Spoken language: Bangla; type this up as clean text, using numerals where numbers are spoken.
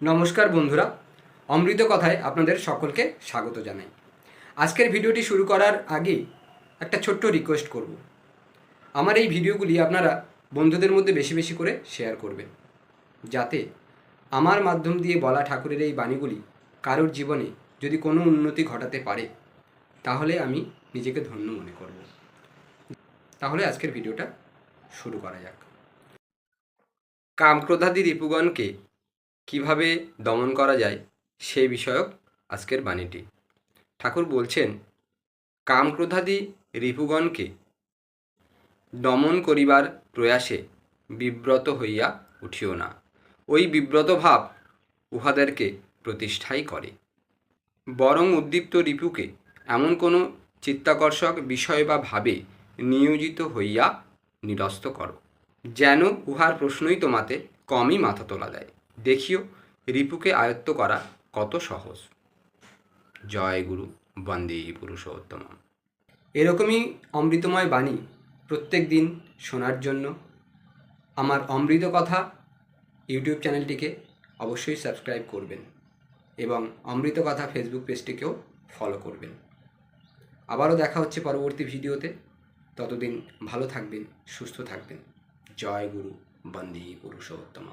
নমস্কার বন্ধুরা, অমৃত কথায় আপনাদের সকলকে স্বাগত জানাই। আজকের ভিডিওটি শুরু করার আগে একটা ছোট্ট রিকোয়েস্ট করব। আমার এই ভিডিওগুলি আপনারা বন্ধুদের মধ্যে বেশি বেশি করে শেয়ার করবেন, যাতে আমার মাধ্যম দিয়ে বলা ঠাকুরের এই বাণীগুলি কারোর জীবনে যদি কোনো উন্নতি ঘটাতে পারে, তাহলে আমি নিজেকে ধন্য মনে করব। তাহলে আজকের ভিডিওটা শুরু করা যাক। কামক্রোধাদি রিপুগণকে কিভাবে দমন করা যায় সেই বিষয়ক আজকের বাণীটি। ঠাকুর বলছেন, কামক্রোধাদি রিপুগণকে দমন করিবার প্রয়াসে বিব্রত হইয়া উঠিও না। ওই বিব্রত ভাব উহাদেরকে প্রতিষ্ঠাই করে। বরং উদ্দীপ্ত রিপুকে এমন কোনো চিত্তাকর্ষক বিষয় বা ভাবে নিয়োজিত হইয়া নিরস্ত করো, যেন উহার প্রশ্নই তোমাতে কমই মাথা তোলা দেয়। দেখিও রিপুকে আয়ত্ত করা কত সহজ। জয় গুরু, বন্দে পুরুষোত্তম। এরকমই অমৃতময় বাণী প্রত্যেক দিন শোনার জন্য আমার অমৃত কথা ইউটিউব চ্যানেলটিকে অবশ্যই সাবস্ক্রাইব করবেন এবং অমৃত কথা ফেসবুক পেজটিকেও ফলো করবেন। আবারও দেখা হচ্ছে পরবর্তী ভিডিওতে। ততদিন ভালো থাকবেন, সুস্থ থাকবেন। জয় গুরু, বন্দে পুরুষোত্তম।